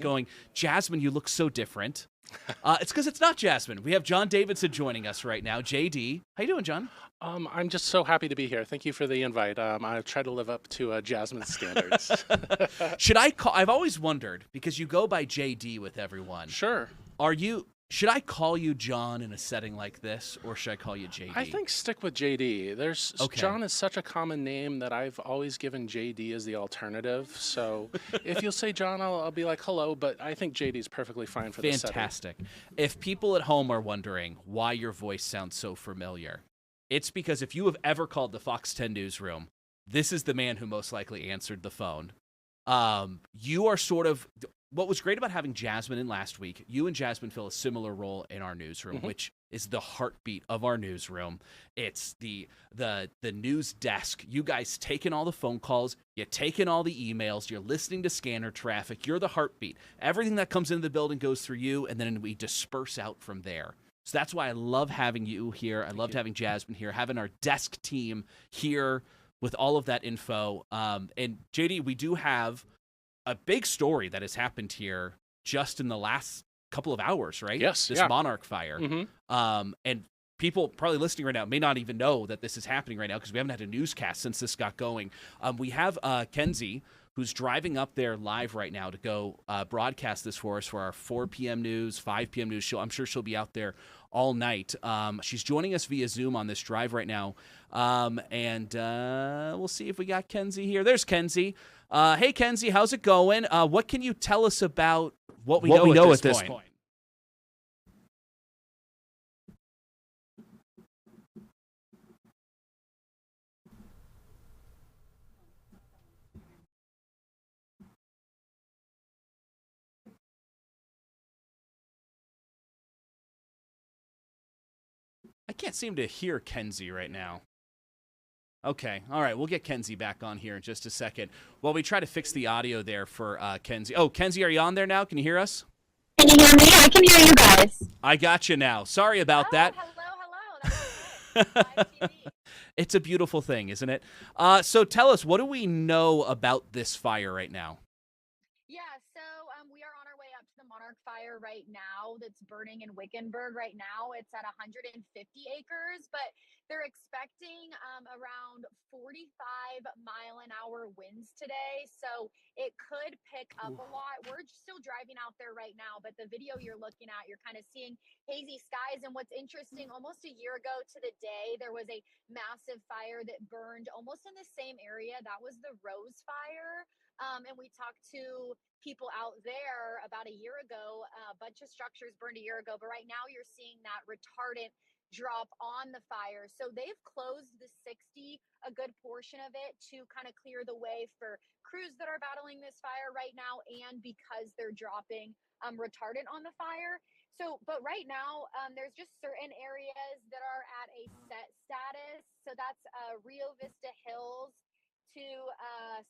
going, Jasmine, you look so different. It's because it's not Jasmine. We have John Davidson joining us right now. JD, how you doing, John? I'm just so happy to be here. Thank you for the invite. I try to live up to Jasmine's standards. Should I call? I've always wondered, because you go by JD with everyone. Sure. Should I call you John in a setting like this, or should I call you JD? I think stick with JD. John is such a common name that I've always given JD as the alternative. So if you'll say John, I'll be like, hello, but I think JD is perfectly fine for this setting. Fantastic. If people at home are wondering why your voice sounds so familiar, it's because if you have ever called the Fox 10 newsroom, this is the man who most likely answered the phone. You are sort of... What was great about having Jasmine in last week, you and Jasmine fill a similar role in our newsroom, which is the heartbeat of our newsroom. It's the news desk. You guys take in all the phone calls, you take in all the emails, you're listening to scanner traffic, you're the heartbeat. Everything that comes into the building goes through you, and then we disperse out from there. So that's why I love having you here. I loved having Jasmine here, having our desk team here with all of that info. And JD, we do have a big story that has happened here just in the last couple of hours, right? Yes. This Monarch fire. And people probably listening right now may not even know that this is happening right now because we haven't had a newscast since this got going. We have Kenzie, who's driving up there live right now to go broadcast this for us for our 4 p.m. news, 5 p.m. news. I'm sure she'll be out there all night. She's joining us via Zoom on this drive right now. And we'll see if we got Kenzie here. There's Kenzie. Hey, Kenzie, how's it going? What can you tell us about what we know at this point? I can't seem to hear Kenzie right now. Okay, all right, we'll get Kenzie back on here in just a second. While we try to fix the audio there for Kenzie. Oh, Kenzie, are you on there now? Can you hear us? Can you hear me? I can hear you guys. I got you now. Sorry about that. Hello. That's great. It's a beautiful thing, isn't it? So tell us, what do we know about this fire right now? Yeah, so we are on our way up to the Monarch fire right now that's burning in Wickenburg right now. It's at 150 acres, but they're expecting around 45-mile-an-hour winds today, so it could pick up a lot. We're still driving out there right now, but the video you're looking at, you're kind of seeing hazy skies. And what's interesting, almost a year ago to the day, there was a massive fire that burned almost in the same area. That was the Rose Fire. And we talked to people out there about a year ago. A bunch of structures burned a year ago, but right now you're seeing that retardant drop on the fire. So they've closed the 60, a good portion of it, to kind of clear the way for crews that are battling this fire right now, and because they're dropping retardant on the fire. So, but right now, there's just certain areas that are at a set status. So that's Rio Vista Hills to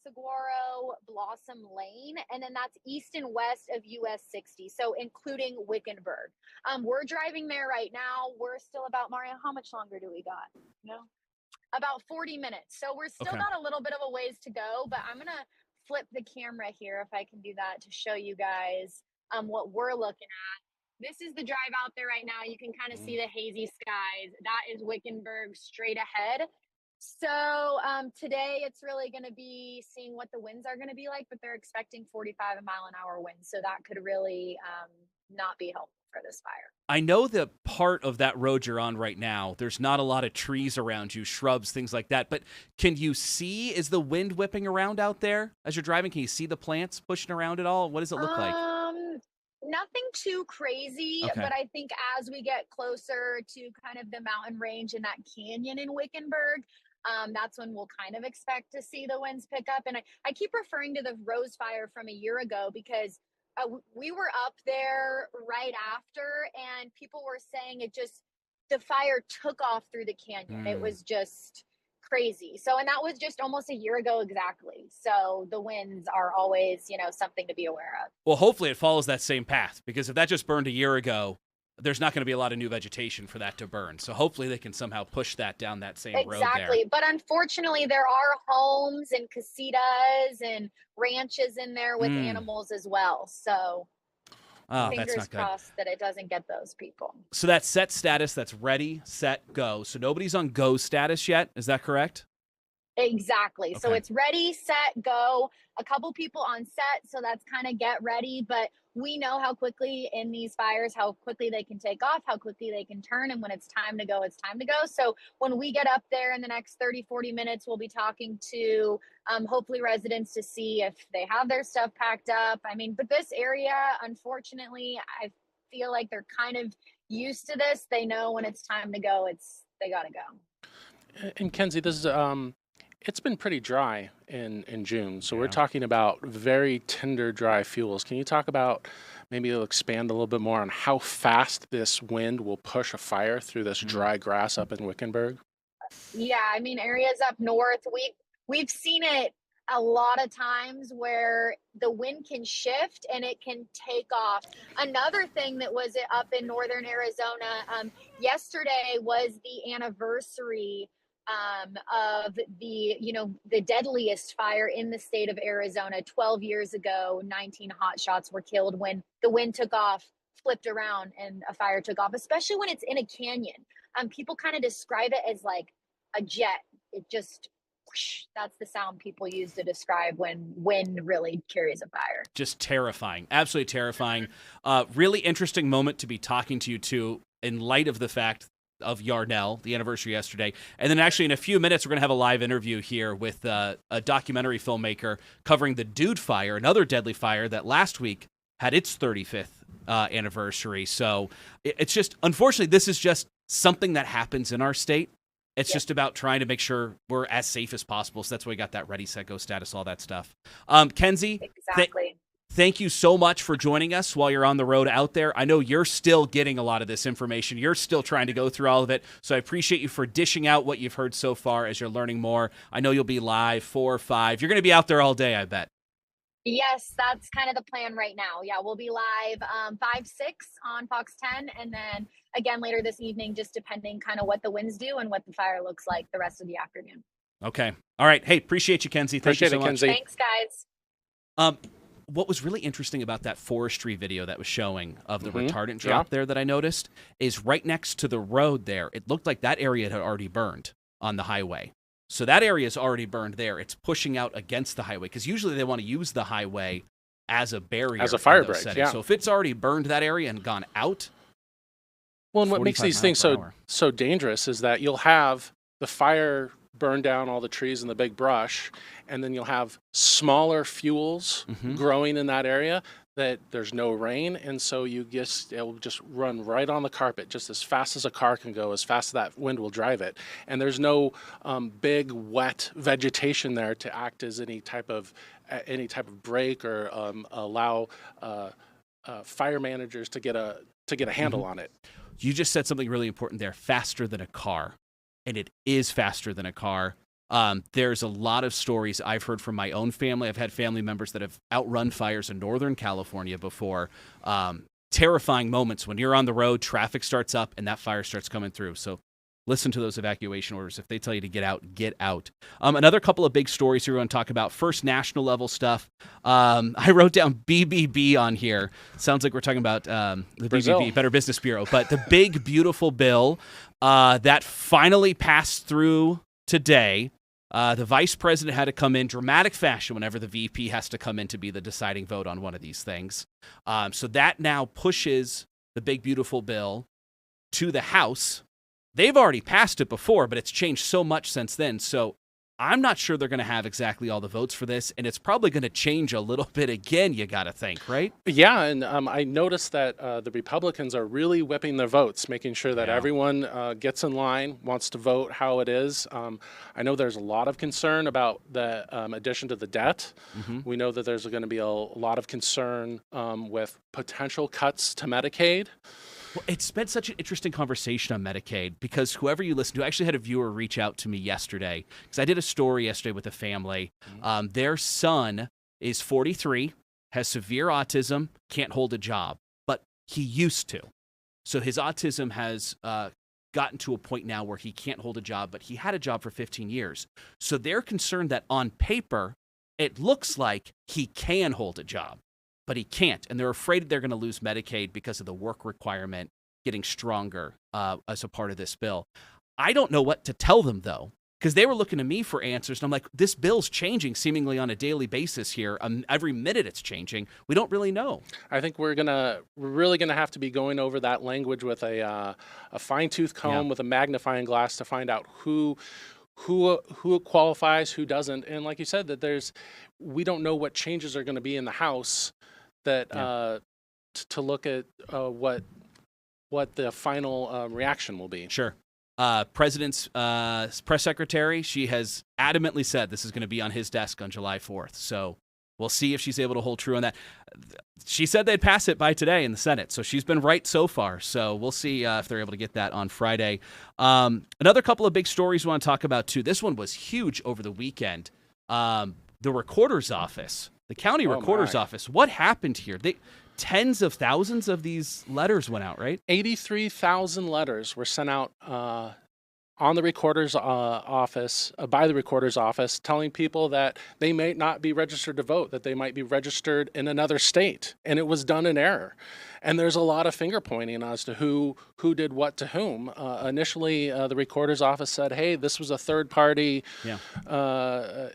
Saguaro Blossom Lane, and then that's east and west of US 60, so including Wickenburg. We're driving there right now. We're still about, Mario, how much longer do we got? No, about 40 minutes. So we're still got a little bit of a ways to go, but I'm gonna flip the camera here if I can do that to show you guys what we're looking at. This is the drive out there right now. You can kind of see the hazy skies. That is Wickenburg straight ahead. So today it's really going to be seeing what the winds are going to be like, but they're expecting 45-mile-an-hour winds. So that could really not be helpful for this fire. I know the part of that road you're on right now, there's not a lot of trees around you, shrubs, things like that. But can you see, is the wind whipping around out there as you're driving? Can you see the plants pushing around at all? What does it look like? Nothing too crazy, but I think as we get closer to kind of the mountain range and that canyon in Wickenburg, that's when we'll kind of expect to see the winds pick up. And I keep referring to the Rose Fire from a year ago because we were up there right after, and people were saying the fire took off through the canyon. It was just crazy. So, and that was just almost a year ago exactly. So the winds are always, something to be aware of. Well, hopefully it follows that same path, because if that just burned a year ago, there's not going to be a lot of new vegetation for that to burn. So hopefully they can somehow push that down that same road there. Exactly. But unfortunately, there are homes and casitas and ranches in there with animals as well. So fingers crossed that it doesn't get those people. So that's set status. That's ready, set, go. So nobody's on go status yet. Is that correct? Exactly. Okay. So it's ready, set, go. A couple people on set, so that's kind of get ready. But we know how quickly in these fires, how quickly they can take off, how quickly they can turn. And when it's time to go, it's time to go. So when we get up there in the next 30, 40 minutes, we'll be talking to hopefully residents to see if they have their stuff packed up. I mean, but this area, unfortunately, I feel like they're kind of used to this. They know when it's time to go, they got to go. And Kenzie, this is it's been pretty dry in June, so we're talking about very tender, dry fuels. Can you talk about, maybe you'll expand a little bit more on how fast this wind will push a fire through this dry grass up in Wickenburg? Yeah, I mean, areas up north, we've seen it a lot of times where the wind can shift and it can take off. Another thing that was up in northern Arizona, yesterday was the anniversary of the deadliest fire in the state of Arizona. 12 years ago, 19 hotshots were killed when the wind took off, flipped around, and a fire took off, especially when it's in a canyon. People kind of describe it as like a jet. It just, whoosh, that's the sound people use to describe when wind really carries a fire. Just terrifying. Absolutely terrifying. Really interesting moment to be talking to you two in light of the fact of Yarnell, the anniversary yesterday. And then actually in a few minutes, we're going to have a live interview here with a documentary filmmaker covering the Dude Fire, another deadly fire that last week had its 35th anniversary. So it's just, unfortunately, this is just something that happens in our state. It's just about trying to make sure we're as safe as possible. So that's why we got that ready, set, go status, all that stuff. Kenzie, exactly. Thank you so much for joining us while you're on the road out there. I know you're still getting a lot of this information. You're still trying to go through all of it. So I appreciate you for dishing out what you've heard so far as you're learning more. I know you'll be live 4 or 5. You're going to be out there all day, I bet. Yes, that's kind of the plan right now. Yeah, we'll be live 5, 6 on Fox 10. And then again later this evening, just depending kind of what the winds do and what the fire looks like the rest of the afternoon. Okay. All right. Hey, appreciate you, Kenzie. Thank you so much. Kenzie. Thanks, guys. What was really interesting about that forestry video that was showing of the retardant drop there that I noticed is right next to the road there. It looked like that area had already burned on the highway. So that area is already burned there. It's pushing out against the highway because usually they want to use the highway as a barrier. As a fire break, So if it's already burned that area and gone out. Well, and what makes these things so dangerous is that you'll have the fire burn down all the trees and the big brush, and then you'll have smaller fuels growing in that area that there's no rain, and so it'll just run right on the carpet just as fast as a car can go, as fast as that wind will drive it. And there's no big wet vegetation there to act as any type of break or allow fire managers to get a handle on it. You just said something really important there, faster than a car. And it is faster than a car. There's a lot of stories I've heard from my own family. I've had family members that have outrun fires in Northern California before. Terrifying moments when you're on the road, traffic starts up, and that fire starts coming through. So listen to those evacuation orders. If they tell you to get out, get out. Another couple of big stories we're going to talk about. First, national level stuff. I wrote down BBB on here. Sounds like we're talking about the Brazil. BBB, Better Business Bureau. But the big, beautiful bill that finally passed through today. The vice president had to come in dramatic fashion whenever the VP has to come in to be the deciding vote on one of these things. So that now pushes the big, beautiful bill to the House. They've already passed it before, but it's changed so much since then. So I'm not sure they're going to have exactly all the votes for this, and it's probably going to change a little bit again, you got to think, right? Yeah, and I noticed that the Republicans are really whipping their votes, making sure that everyone gets in line, wants to vote how it is. I know there's a lot of concern about the addition to the debt. We know that there's going to be a lot of concern with potential cuts to Medicaid. Well, it's been such an interesting conversation on Medicaid because whoever you listen to, I actually had a viewer reach out to me yesterday because I did a story yesterday with a family. Their son is 43, has severe autism, can't hold a job, but he used to. So his autism has gotten to a point now where he can't hold a job, but he had a job for 15 years. So they're concerned that on paper, it looks like he can hold a job, but he can't. And they're afraid they're going to lose Medicaid because of the work requirement getting stronger as a part of this bill. I don't know what to tell them, though, because they were looking to me for answers. And I'm like, this bill's changing seemingly on a daily basis here. Every minute it's changing. We don't really know. I think we're really gonna have to be going over that language with a fine-tooth comb, with a magnifying glass to find out who qualifies, who doesn't. And like you said, that we don't know what changes are going to be in the House that to look at what the final reaction will be. Sure. President's press secretary, she has adamantly said this is going to be on his desk on July 4th. So we'll see if she's able to hold true on that. She said they'd pass it by today in the Senate, so she's been right so far. So we'll see if they're able to get that on Friday. Another couple of big stories we want to talk about, too. This one was huge over the weekend. The recorder's office, the county recorder's office. What happened here? Tens of thousands of these letters went out, right? 83,000 letters were sent out on the recorder's office, by the recorder's office, telling people that they may not be registered to vote, that they might be registered in another state, and it was done in error. And there's a lot of finger pointing as to who did what to whom. Initially, the recorder's office said, hey, this was a third-party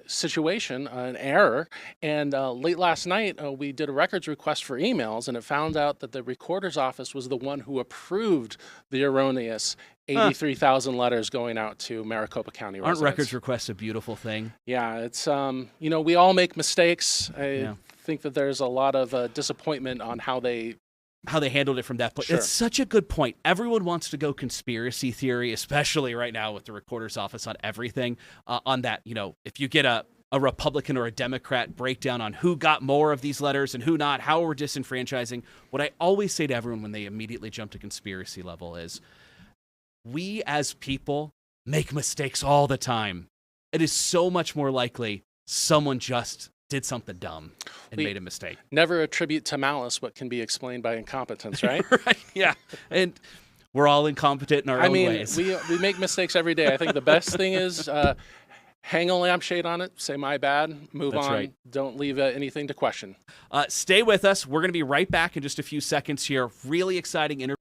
situation, an error. And late last night, we did a records request for emails, and it found out that the recorder's office was the one who approved the erroneous 83,000 letters going out to Maricopa County residents. Aren't records requests a beautiful thing? Yeah, it's, we all make mistakes. I think that there's a lot of disappointment on how they handled it from that point. Sure. It's such a good point. Everyone wants to go conspiracy theory, especially right now with the recorder's office on everything. On that, if you get a Republican or a Democrat breakdown on who got more of these letters and who not, how we're disenfranchising, what I always say to everyone when they immediately jump to conspiracy level is, we as people make mistakes all the time. It is so much more likely someone just did something dumb and made a mistake. Never attribute to malice what can be explained by incompetence, right? Right, yeah. And we're all incompetent in our own ways. We make mistakes every day. I think the best thing is hang a lampshade on it, say my bad, move That's on. right. Don't leave anything to question. Stay with us. We're going to be right back in just a few seconds here. Really exciting interview.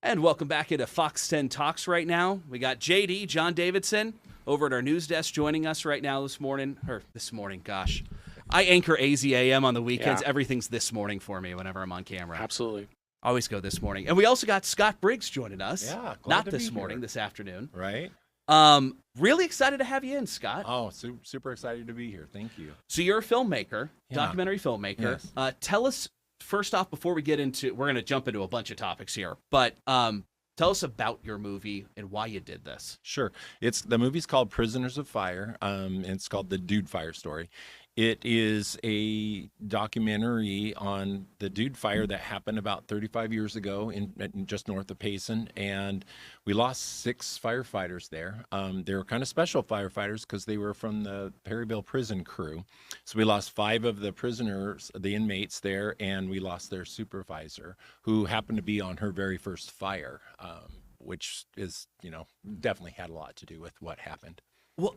And welcome back into Fox 10 Talks right now. We got JD, John Davidson, over at our news desk joining us right now this morning. Gosh. I anchor AZAM on the weekends. Yeah. Everything's this morning for me whenever I'm on camera. Absolutely. Always go this morning. And we also got Scott Briggs joining us. Yeah, glad not to this be morning, here. this afternoon. Right? Really excited to have you in, Scott. Oh, super excited to be here. Thank you. So you're a filmmaker, Yeah. documentary filmmaker. Yes. Tell us, first off, before we get into, we're going to jump into a bunch of topics here, but tell us about your movie and why you did this. Sure. The movie's called Prisoners of Fire. And it's called The Dude Fire Story. It is a documentary on the Dude Fire that happened about 35 years ago in just north of Payson, and we lost 6 firefighters there. They were kind of special firefighters because they were from the Perryville prison crew. So we lost 5 of the prisoners, the inmates there, and we lost their supervisor, who happened to be on her very first fire, which is, definitely had a lot to do with what happened. Well,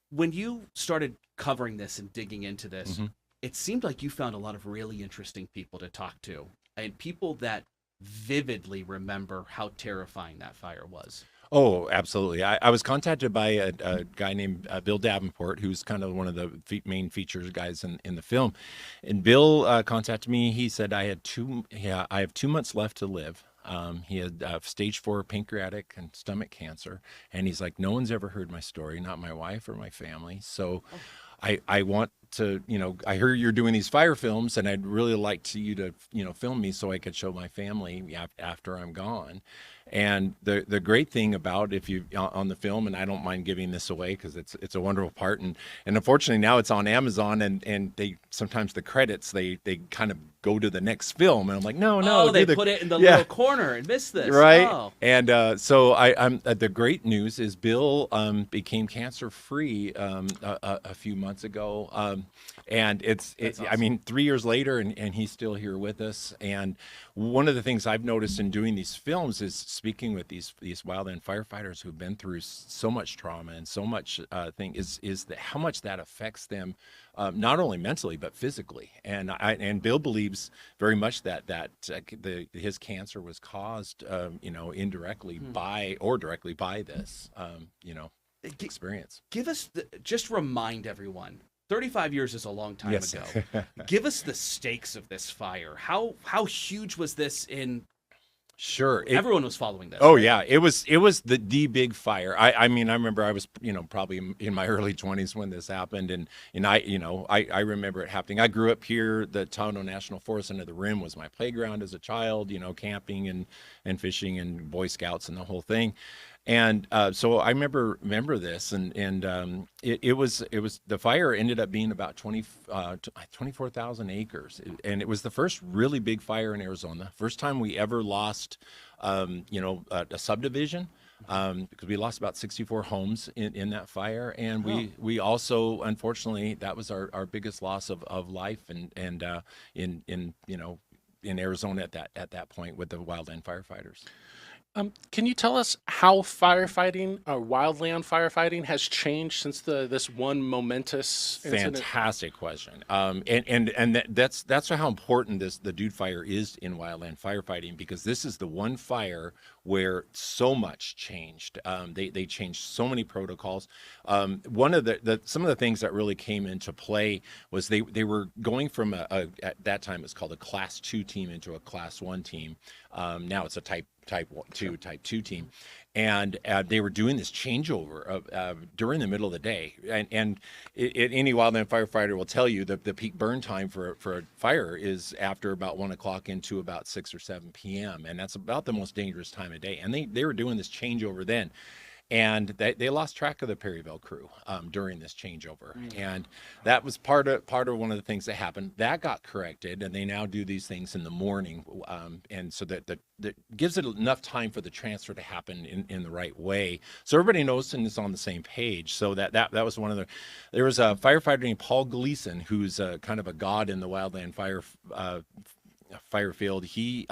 when you started covering this and digging into this, it seemed like you found a lot of really interesting people to talk to and people that vividly remember how terrifying that fire was. Oh, absolutely. I was contacted by a guy named Bill Davenport, who's kind of one of the main features guys in the film. And Bill contacted me. He said, I have 2 months left to live. He had stage 4 pancreatic and stomach cancer. And he's like, no one's ever heard my story, not my wife or my family. So I want to, I heard you're doing these fire films, and I'd really like you to, film me so I could show my family after I'm gone. And the great thing about if you on the film, and I don't mind giving this away because it's a wonderful part, and unfortunately now it's on Amazon, and they sometimes the credits they kind of go to the next film, and I'm like no they put it in the little corner and missed this, right? Oh. And so I'm the great news is Bill became cancer free a few months ago, and it's awesome. I mean 3 years later, and he's still here with us. And one of the things I've noticed in doing these films is speaking with these wildland firefighters who've been through so much trauma and so much is that how much that affects them, not only mentally but physically. And Bill believes very much that his cancer was caused, indirectly by or directly by this, experience. Give us just remind everyone. 35 years is a long time Yes. ago. Give us the stakes of this fire. How huge was this in? Sure. Everyone was following this. Oh right? yeah, it was the big fire. I mean, I remember I was probably in my early 20s when this happened, and I remember it happening. I grew up here. The Tohono National Forest under the Rim was my playground as a child. Camping and fishing and Boy Scouts and the whole thing. And so I remember this, and it was the fire ended up being about 24,000 acres, and it was the first really big fire in Arizona. First time we ever lost, a subdivision, because we lost about 64 homes in that fire, and we also, unfortunately, that was our biggest loss of life and in Arizona at that point with the wildland firefighters. Can you tell us how firefighting or wildland firefighting has changed since this one momentous incident? Fantastic question. And that's how important the Dude Fire is in wildland firefighting, because this is the one fire where so much changed. They changed so many protocols. One of some of the things that really came into play was they were going from at that time it's called a Class 2 team into a Class 1 team. Now it's a Type 2 team, and they were doing this changeover during the middle of the day. And any wildland firefighter will tell you that the peak burn time for a fire is after about 1 o'clock into about 6 or 7 p.m. And that's about the most dangerous time of day. And they were doing this changeover then. And they lost track of the Perryville crew during this changeover, and that was part of one of the things that happened. That got corrected, and they now do these things in the morning, and so that gives it enough time for the transfer to happen in the right way, so everybody knows and is on the same page. So that was one of the. There was a firefighter named Paul Gleason, who's kind of a god in the wildland fire field. He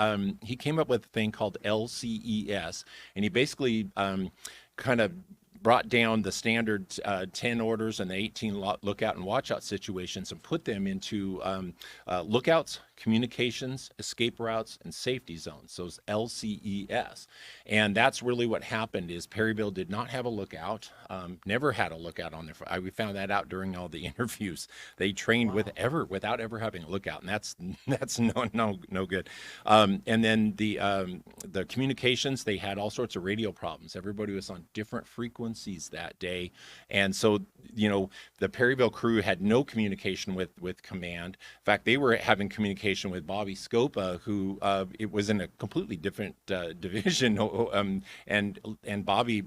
came up with a thing called LCES, and he basically kind of brought down the standard 10 orders and the 18 lookout and watchout situations and put them into lookouts, communications, escape routes, and safety zones, those LCES. And that's really what happened is Perryville did not have a lookout, never had a lookout on their, we found that out during all the interviews. They trained without ever having a lookout, and that's no good. And then the communications, they had all sorts of radio problems. Everybody was on different frequencies that day. And so, the Perryville crew had no communication with command. In fact, they were having communication with Bobby Scopa, who it was in a completely different division. And Bobby,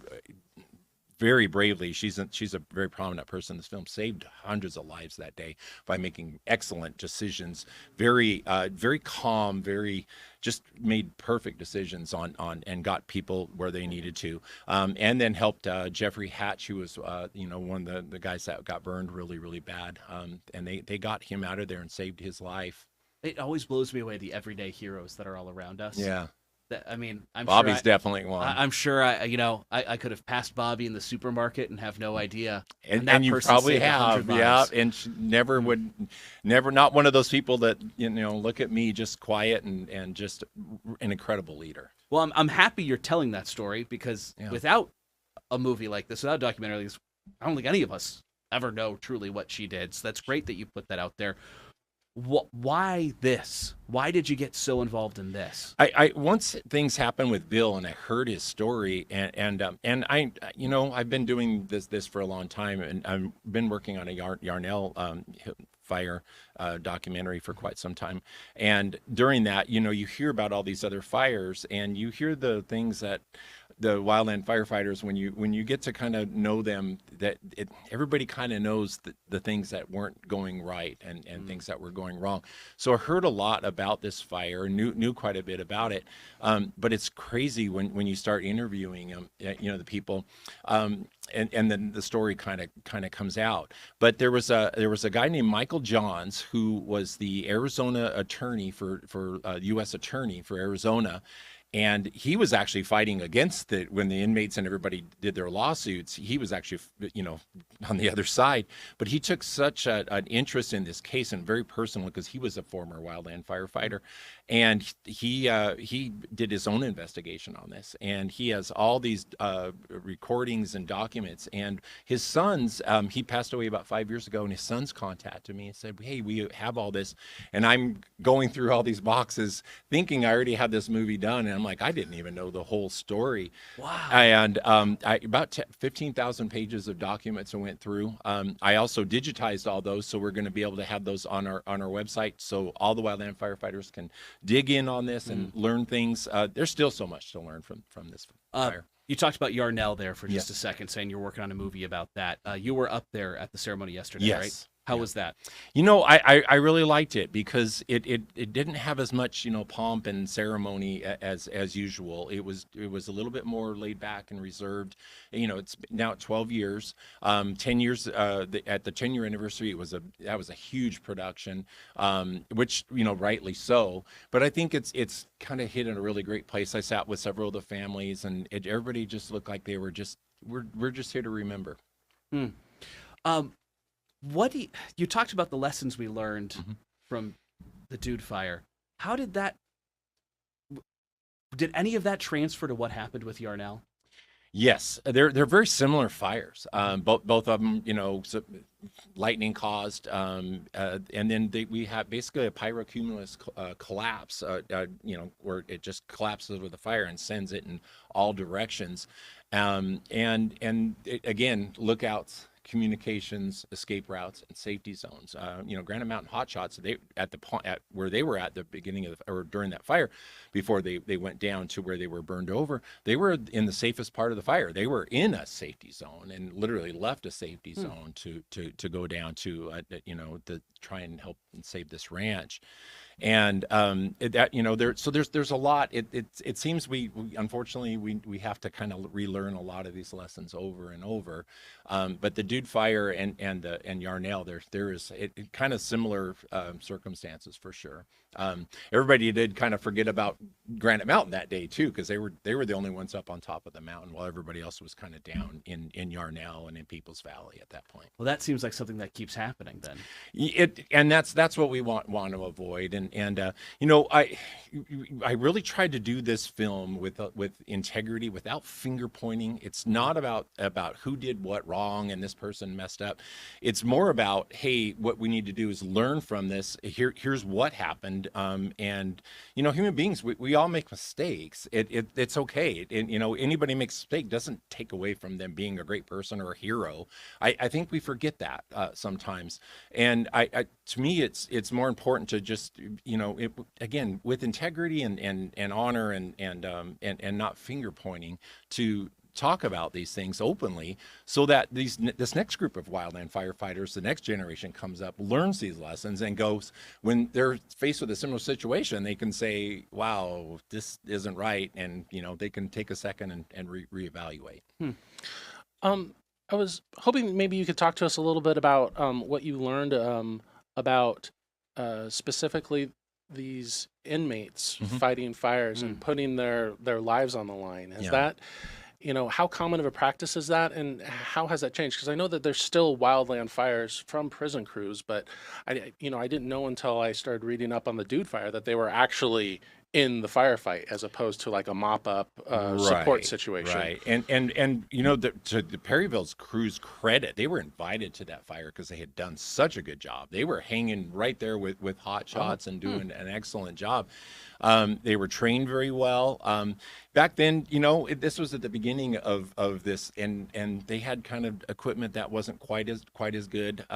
very bravely, she's a very prominent person in this film, saved hundreds of lives that day by making excellent decisions, very calm, just made perfect decisions on and got people where they needed to, and then helped Jeffrey Hatch, who was one of the guys that got burned really, really bad, and they got him out of there and saved his life. It always blows me away, the everyday heroes that are all around us. Yeah. I mean, Bobby's definitely one. I'm sure I could have passed Bobby in the supermarket and have no idea. And you probably have, yeah. And she never not one of those people that, look at me, just quiet and just an incredible leader. Well, I'm happy you're telling that story, because without a movie like this, without a documentary like this, I don't think any of us ever know truly what she did. So that's great that you put that out there. Why this? Why did you get so involved in this? I once things happened with Bill, and I heard his story, and I I've been doing this for a long time, and I've been working on a Yarnell fire documentary for quite some time. And during that, you hear about all these other fires, and you hear the things that the wildland firefighters, when you get to kind of know them, everybody kind of knows the things that weren't going right and things that were going wrong. So I heard a lot about this fire, knew quite a bit about it. But it's crazy when you start interviewing them, the people, and then the story kind of comes out. But there was a guy named Michael Johns, who was the Arizona attorney for U.S. attorney for Arizona. And he was actually fighting against it when the inmates and everybody did their lawsuits. He was actually, on the other side. But he took such an interest in this case, and very personal, because he was a former wildland firefighter. And he did his own investigation on this. And he has all these recordings and documents. And his sons, he passed away about 5 years ago, and his sons contacted me and said, hey, we have all this. And I'm going through all these boxes thinking I already had this movie done. And I'm like, I didn't even know the whole story. Wow. And about 15,000 pages of documents I went through. I also digitized all those, so we're going to be able to have those on our website, so all the wildland firefighters can dig in on this and learn things. There's still so much to learn from this fire. You talked about Yarnell there for just a second, saying you're working on a movie about that. You were up there at the ceremony yesterday, right? How was that? I really liked it, because it didn't have as much pomp and ceremony as usual. It was a little bit more laid back and reserved. It's now 12 years, 10 years at the 10-year anniversary. That was a huge production, which rightly so. But I think it's kind of hit in a really great place. I sat with several of the families, and everybody just looked like they were we're just here to remember. What you talked about the lessons we learned from the Dude Fire. How did any of that transfer to what happened with Yarnell? Yes, they're very similar fires. Both of them, lightning caused, and then we have basically a pyrocumulus collapse, where it just collapses over the fire and sends it in all directions, and again, lookouts, communications, escape routes, and safety zones. Granite Mountain Hotshots, where they were at the beginning or during that fire, before they went down to where they were burned over, they were in the safest part of the fire. They were in a safety zone and literally left a safety zone to go down to to try and help and save this ranch. And there's a lot. It seems we unfortunately we have to kind of relearn a lot of these lessons over and over. But the Dude Fire and Yarnell, there is kind of similar circumstances for sure. Everybody did kind of forget about Granite Mountain that day too, because they were the only ones up on top of the mountain, while everybody else was kind of down in Yarnell and in Peoples Valley at that point. Well, that seems like something that keeps happening then. And that's what we want to avoid. And I really tried to do this film with integrity, without finger pointing. It's not about who did what wrong and this person messed up. It's more about, hey, what we need to do is learn from this. Here's what happened. And human beings, we all make mistakes. It's okay. And anybody makes a mistake doesn't take away from them being a great person or a hero. I think we forget that sometimes. And to me, it's more important to just again, with integrity and honor and not finger pointing, to talk about these things openly, so that this next group of wildland firefighters, the next generation, comes up, learns these lessons, and goes, when they're faced with a similar situation, they can say, wow, this isn't right, and they can take a second and reevaluate. I was hoping maybe you could talk to us a little bit about what you learned about specifically these inmates fighting fires and putting their lives on the line. Is that, how common of a practice is that, and how has that changed? Because I know that there's still wildland fires from prison crews, but I didn't know until I started reading up on the Dude Fire that they were actually in the firefight, as opposed to like a mop-up support situation. Right. And to the Perryville's crew's credit, they were invited to that fire because they had done such a good job. They were hanging right there with hot shots and doing an excellent job. They were trained very well. Back then, this was at the beginning of this, and they had kind of equipment that wasn't quite as good.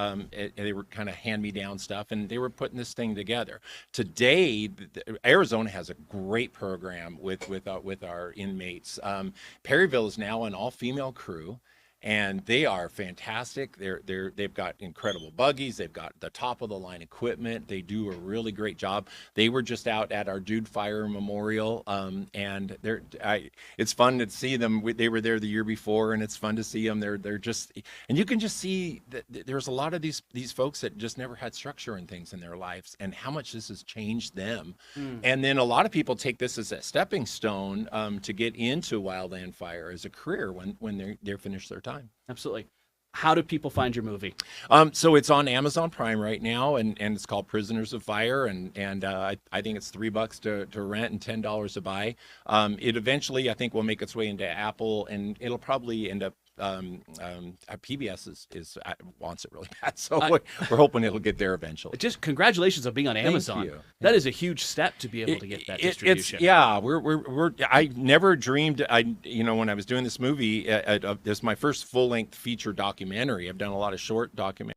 They were kind of hand-me-down stuff, and they were putting this thing together. Today, Arizona has a great program with our inmates. Perryville is now an all-female crew, and they are fantastic. They've got incredible buggies. They've got the top of the line equipment. They do a really great job. They were just out at our Dude Fire Memorial, and it's fun to see them. They were there the year before, and it's fun to see them. They're just, and you can just see that there's a lot of these folks that just never had structure and things in their lives, and how much this has changed them. And then a lot of people take this as a stepping stone to get into wildland fire as a career when they're finished their time. Absolutely. How do people find your movie? So it's on Amazon Prime right now, and it's called Prisoners of Fire, and I think it's $3 to rent and $10 to buy. It eventually, I think, will make its way into Apple, and it'll probably end up. PBS wants it really bad, so we're hoping it'll get there eventually. Just congratulations on being on Amazon. Thank you. That is a huge step to be able to get that distribution. I never dreamed. When I was doing this movie, this is my first full-length feature documentary. I've done a lot of short documentaries.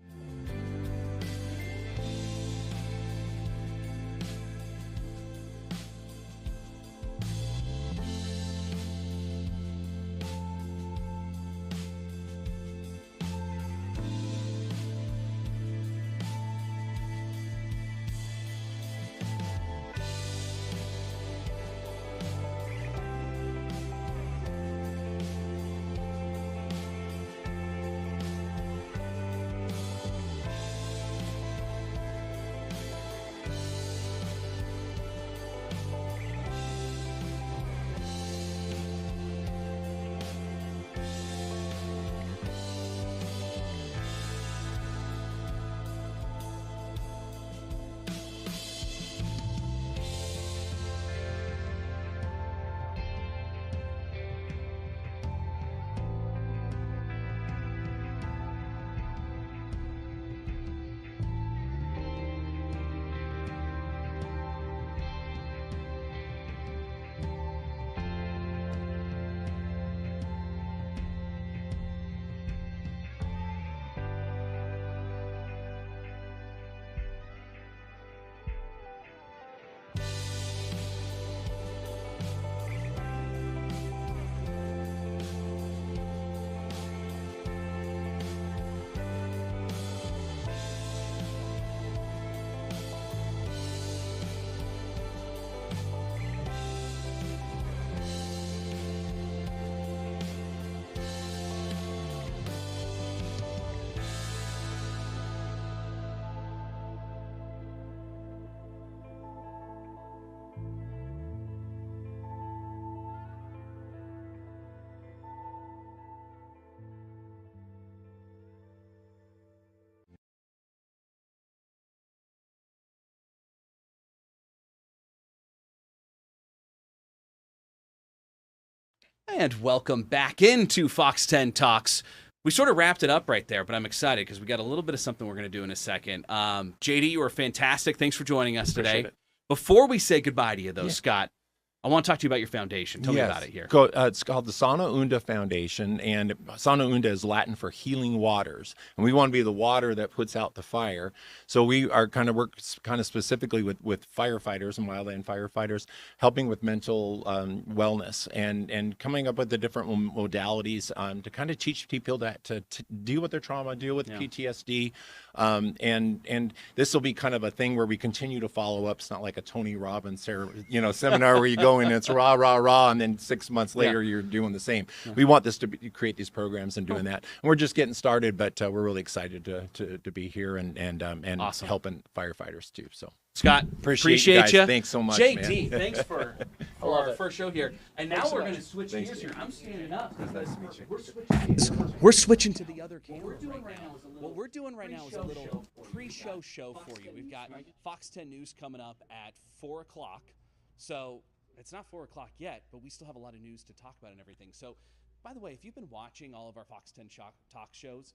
And welcome back into Fox 10 Talks. We sort of wrapped it up right there, but I'm excited because we got a little bit of something we're going to do in a second. JD, you were fantastic. Thanks for joining us today. Appreciate it. Before we say goodbye to you, though, Scott, I want to talk to you about your foundation. Tell me about it here. It's called the Sana Unda Foundation, and Sana Unda is Latin for healing waters. And we want to be the water that puts out the fire. So we are work specifically with firefighters and wildland firefighters, helping with mental wellness and coming up with the different modalities to kind of teach people to deal with their trauma, deal with PTSD. And this will be kind of a thing where we continue to follow up. It's not like a Tony Robbins seminar where you go and it's rah, rah, rah, and then 6 months later you're doing the same. We want this to create these programs and doing that. And we're just getting started, but we're really excited to be here and awesome. Helping firefighters too. So Scott, appreciate you. Thanks so much, JD, man. thanks for our first show here. And now we're going to switch gears here. I'm standing up. We're switching to the other camera right now. What we're doing right now is a little pre-show show for you. We've got Fox 10 News coming up at 4 o'clock. So it's not 4 o'clock yet, but we still have a lot of news to talk about and everything. So, by the way, if you've been watching all of our Fox 10 talk shows,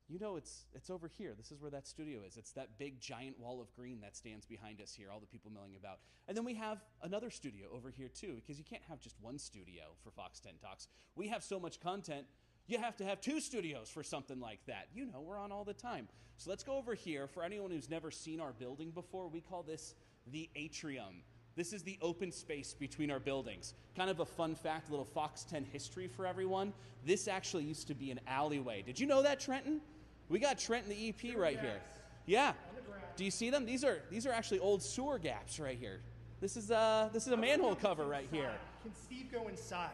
you know it's over here. This is where that studio is. It's that big giant wall of green that stands behind us here, all the people milling about. And then we have another studio over here too, because you can't have just one studio for Fox 10 Talks. We have so much content, you have to have 2 studios for something like that. You know, we're on all the time. So let's go over here. For anyone who's never seen our building before, we call this the atrium. This is the open space between our buildings. Kind of a fun fact, a little Fox 10 history for everyone. This actually used to be an alleyway. Did you know that, Trenton? We got Trenton the EP right here. Yeah. Do you see them? These are actually old sewer gaps right here. This is a manhole cover right here. Can Steve go inside?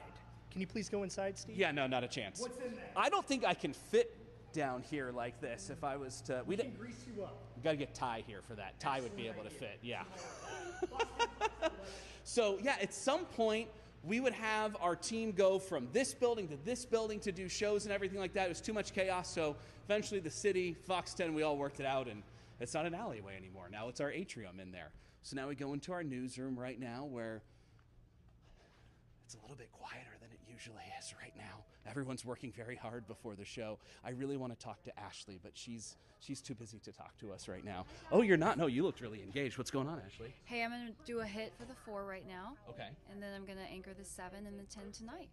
Can you please go inside, Steve? Yeah, no, not a chance. What's in there? I don't think I can fit down here like this if I was to. We can grease you up. We got to get Ty here for that. Ty would be able to fit. Yeah. So yeah, at some point we would have our team go from this building to do shows and everything like that. It was too much chaos, so eventually the city, Fox 10, we all worked it out, and it's not an alleyway anymore. Now it's our atrium in there. So now we go into our newsroom right now, where it's a little bit quieter than it usually is right now. Everyone's working very hard before the show. I really want to talk to Ashley, but she's too busy to talk to us right now. Oh, you're not? No, you looked really engaged. What's going on, Ashley? Hey, I'm going to do a hit for the 4 right now. Okay. And then I'm going to anchor the 7 and the 10 tonight.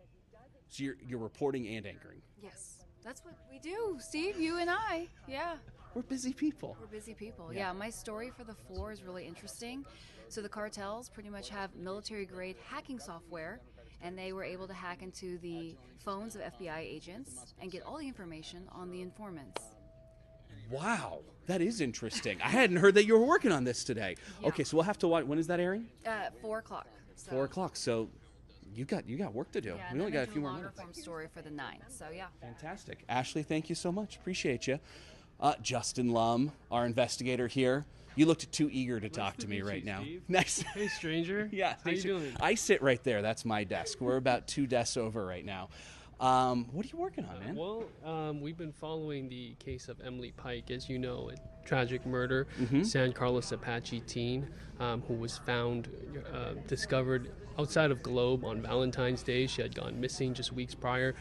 So you're reporting and anchoring. Yes. That's what we do, Steve, you and I. Yeah. We're busy people. We're busy people. Yeah, my story for the 4 is really interesting. So the cartels pretty much have military-grade hacking software, and they were able to hack into the phones of FBI agents and get all the information on the informants. Wow, that is interesting. I hadn't heard that you were working on this today. Yeah. Okay, so we'll have to watch. When is that airing? 4 o'clock. So, 4 o'clock. So you got work to do. Yeah, we only got a few more longer minutes. form story for the 9th. So yeah. Fantastic. Ashley, thank you so much. Appreciate you. Justin Lum, our investigator here. You looked too eager to talk to me right now. Nice. Hey, stranger. Yeah. How you doing? I sit right there. That's my desk. We're about 2 desks over right now. What are you working on, man? Well, we've been following the case of Emily Pike, as you know, a tragic murder, Mm-hmm. San Carlos Apache teen who was found, discovered outside of Globe on Valentine's Day. She had gone missing just weeks prior.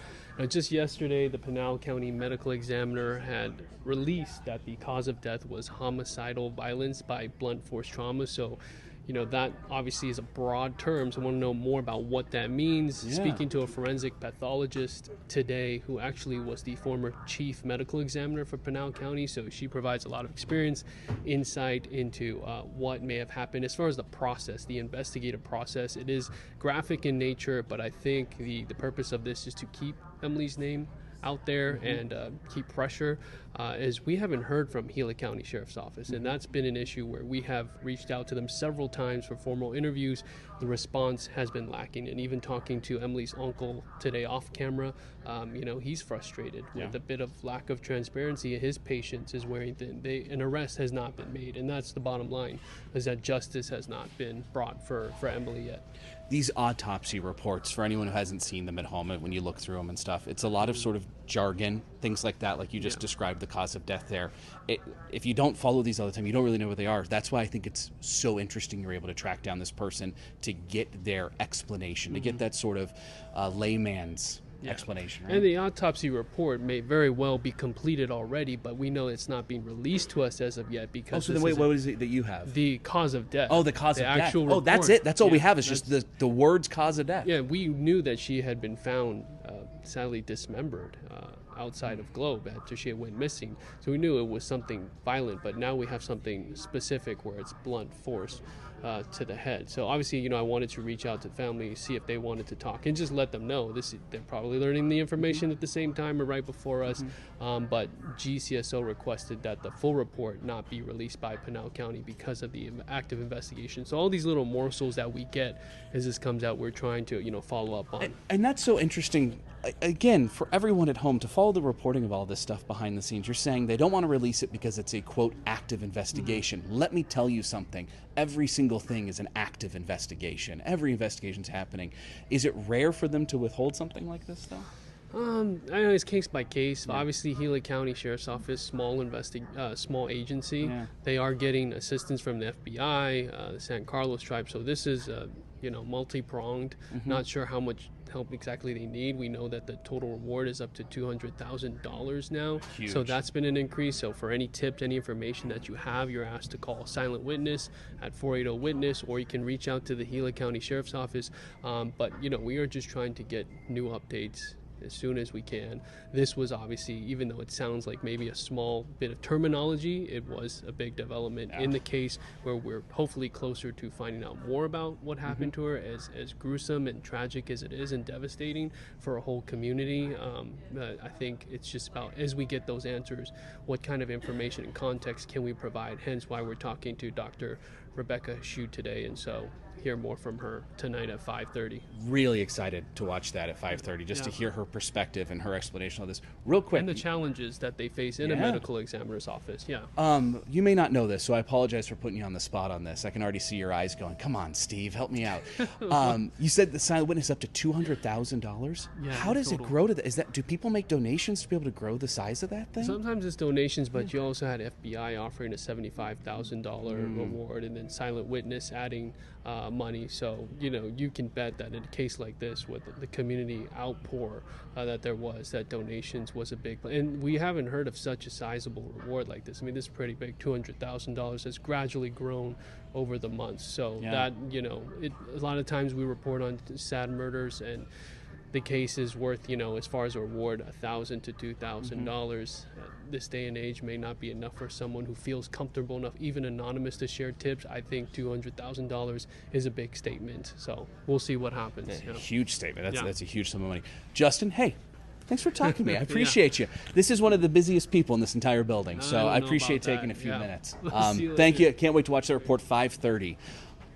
Just yesterday, the Pinal County Medical Examiner had released that the cause of death was homicidal violence by blunt force trauma. So, you know, that obviously is a broad term, so I want to know more about what that means. Yeah. Speaking to a forensic pathologist today who actually was the former chief medical examiner for Pinal County, so she provides a lot of experience, insight into what may have happened. As far as the process, the investigative process, it is graphic in nature, but I think the purpose of this is to keep Emily's name out there and keep pressure, as we haven't heard from Gila County Sheriff's Office, and that's been an issue where we have reached out to them several times for formal interviews. The response has been lacking, and even talking to Emily's uncle today off camera, you know, he's frustrated with a bit of lack of transparency. His patience is wearing thin. An arrest has not been made, and that's the bottom line, is that justice has not been brought for Emily yet. these autopsy reports, for anyone who hasn't seen them at home, when you look through them and stuff, it's a lot of sort of jargon, things like that, like you just described the cause of death there. If you don't follow these all the time, you don't really know what they are. That's why I think it's so interesting you're able to track down this person to get their explanation, to get that sort of layman's explanation. Right? And the autopsy report may very well be completed already, but we know it's not being released to us as of yet because. So then wait, what is it that you have? The cause of death. Oh, the cause of death. Actual report. That's it. That's all we have is just the words cause of death. Yeah, we knew that she had been found sadly dismembered outside of Globe after she had went missing. So we knew it was something violent, but now we have something specific where it's blunt force to the head. So obviously, I wanted to reach out to the family, see if they wanted to talk, and just let them know they're probably learning the information at the same time or right before us. But GCSO requested that the full report not be released by Pinal County because of the active investigation. So all these little morsels that we get as this comes out, we're trying to follow up on. And that's so interesting. Again, for everyone at home to follow the reporting of all this stuff behind the scenes, you're saying they don't want to release it because it's a, quote, active investigation. Let me tell you something. Every single thing is an active investigation. Every investigation's happening. Is it rare for them to withhold something like this, though? I know it's case by case. Yeah. Obviously, Gila County Sheriff's Office, small agency. Yeah. They are getting assistance from the FBI, the San Carlos tribe. So this is, multi-pronged. Not sure how much help exactly they need. We know that the total reward is up to $200,000 now. Huge. So that's been an increase. So for any tips, any information that you have, you're asked to call Silent Witness at 480-WITNESS, or you can reach out to the Gila County Sheriff's Office. But we are just trying to get new updates as soon as we can. This was obviously, even though it sounds like maybe a small bit of terminology, it was a big development in the case where we're hopefully closer to finding out more about what happened to her, as gruesome and tragic as it is and devastating for a whole community. I think it's just about, as we get those answers, what kind of information and context can we provide, hence why we're talking to Dr. Rebecca Hsu today, and so hear more from her tonight at 5:30. Really excited to watch that at 5:30, just to hear her perspective and her explanation of this. Real quick. And the challenges that they face in a medical examiner's office. You may not know this, so I apologize for putting you on the spot on this. I can already see your eyes going, come on, Steve, help me out. You said the silent witness up to $200,000? Yeah. How does it grow to that? Do people make donations to be able to grow the size of that thing? Sometimes it's donations, but you also had FBI offering a $75,000 reward, and then Silent Witness adding money. So you can bet that in a case like this, with the community outpour that there was, that donations was a big, and we haven't heard of such a sizable reward like this. I mean, this is pretty big. $200,000 has gradually grown over the months. So that a lot of times we report on sad murders, and the case is worth, as far as a reward, $1,000 to $2,000. This day and age may not be enough for someone who feels comfortable enough, even anonymous, to share tips. I think $200,000 is a big statement. So we'll see what happens. Huge statement. That's a huge sum of money. Justin, hey, thanks for talking to me. I appreciate you. This is one of the busiest people in this entire building, so I appreciate taking a few minutes. Thank you. Can't wait to watch the report 5:30.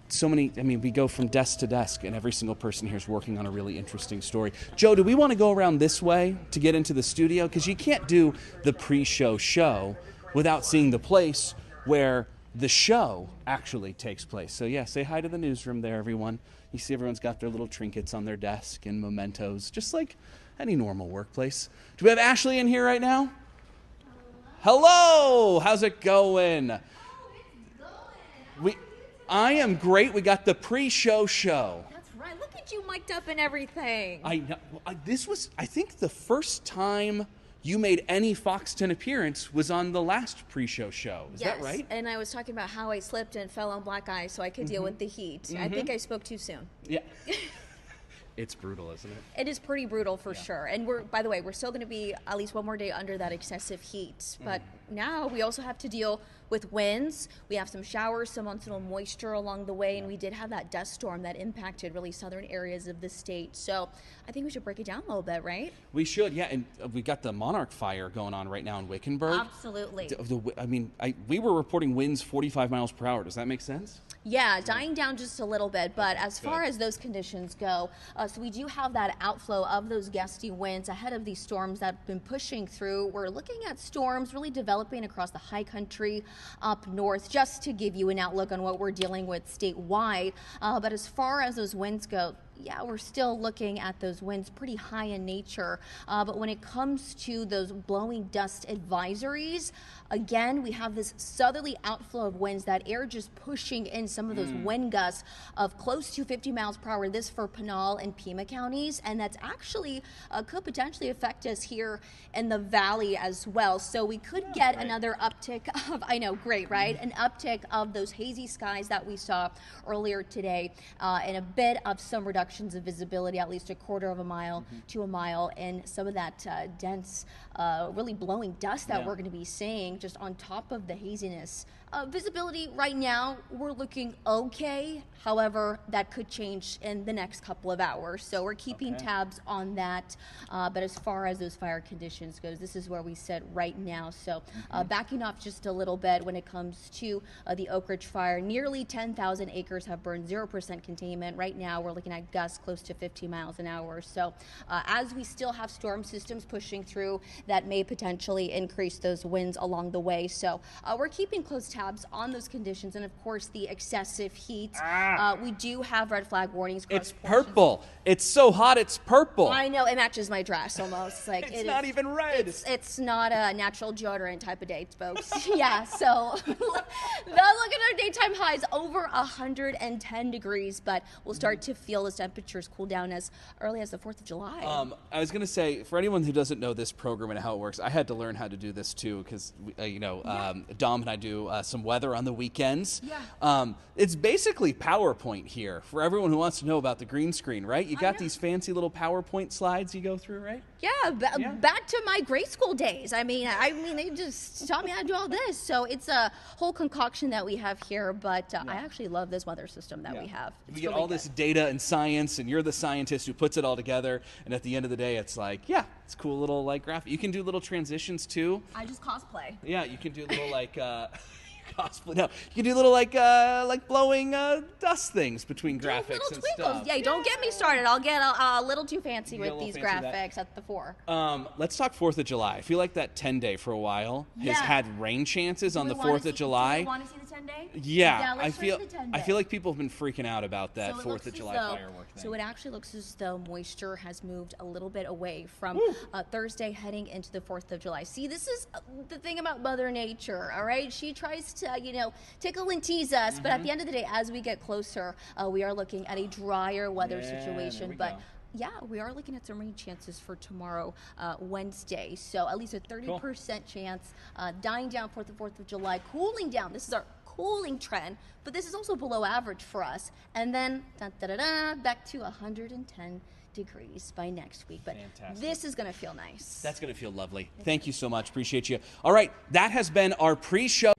So many, we go from desk to desk, and every single person here is working on a really interesting story. Joe, do we want to go around this way to get into the studio? Because you can't do the pre-show show without seeing the place where the show actually takes place. So say hi to the newsroom there, everyone. You see everyone's got their little trinkets on their desk and mementos, just like any normal workplace. Do we have Ashley in here right now? Hello! How's it going? I am great. We got the pre-show show. That's right. Look at you mic'd up and everything. I know. This was, I think, the first time you made any Fox 10 appearance was on the last pre-show show. Is that right? And I was talking about how I slipped and fell on black ice so I could deal with the heat. I think I spoke too soon. Yeah. It's brutal, isn't it? It is pretty brutal for sure. And by the way, we're still going to be at least one more day under that excessive heat. But now we also have to deal with winds. We have some showers, some unsettled moisture along the way, and we did have that dust storm that impacted really southern areas of the state. So I think we should break it down a little bit, right? We should, yeah. And we got the Monarch fire going on right now in Wickenburg. Absolutely. We were reporting winds 45 miles per hour. Does that make sense? Yeah, dying down just a little bit, but as far as those conditions go, so we do have that outflow of those gusty winds ahead of these storms that have been pushing through. We're looking at storms really developing developing across the high country up north, just to give you an outlook on what we're dealing with statewide. But as far as those winds go, yeah, we're still looking at those winds pretty high in nature. But when it comes to those blowing dust advisories, again, we have this southerly outflow of winds, that air just pushing in some of those wind gusts of close to 50 miles per hour. This for Pinal and Pima counties, and that's actually could potentially affect us here in the valley as well. So we could get another uptick of, I know, great, right? An uptick of those hazy skies that we saw earlier today, and a bit of some reductions of visibility, at least a quarter of a mile to a mile, and some of that dense, really blowing dust that we're going to be seeing just on top of the haziness. Visibility right now, we're looking okay. However, that could change in the next couple of hours. So we're keeping tabs on that. But as far as those fire conditions goes, this is where we sit right now. So backing off just a little bit when it comes to the Oak Ridge fire, nearly 10,000 acres have burned, 0% containment. Right now, we're looking at gusts close to 50 miles an hour. So as we still have storm systems pushing through, that may potentially increase those winds along the way. So we're keeping close tabs on those conditions, and of course the excessive heat. We do have red flag warnings. It's purple. It's so hot, it's purple. I know, it matches my dress almost. Like it's not even red. It's not a natural deodorant type of day, folks. Yeah, so look at our daytime highs, over 110 degrees, but we'll start to feel those temperatures cool down as early as the 4th of July. I was going to say, for anyone who doesn't know this program and how it works, I had to learn how to do this too, because Dom and I do some weather on the weekends. It's basically PowerPoint here for everyone who wants to know about the green screen, right? You got these fancy little PowerPoint slides you go through, right? Yeah, back to my grade school days. I mean, they just taught me how to do all this. So it's a whole concoction that we have here, but I actually love this weather system that we have. We get all this data and science, and you're the scientist who puts it all together, and at the end of the day, it's like, it's cool little like graphic. You can do little transitions too. I just cosplay. Yeah, you can do little like cosplay. No, you can do little like blowing dust things between graphics little and twinkles. stuff. Yeah, don't get me started. I'll get a little too fancy with these graphics at the 4. Let's talk 4th of July. I feel like that 10-day for a while has had rain chances on the 4th of July. Do you want to see the 10-day? Yeah, let's show you the 10-day. I feel like people have been freaking out about that 4th of July firework thing. So it actually looks as though moisture has moved a little bit away from Thursday heading into the 4th of July. See, this is the thing about Mother Nature, all right? She tries to, tickle and tease us, but at the end of the day, as we get closer, we are looking at a drier weather situation. But yeah, we are looking at some rain chances for tomorrow, Wednesday. So at least a 30% chance, dying down for the 4th of July, cooling down. This is our cooling trend, but this is also below average for us. And then back to 110 degrees by next week. But this is going to feel nice. That's going to feel lovely. Thank you so much. Appreciate you. All right, that has been our pre-show.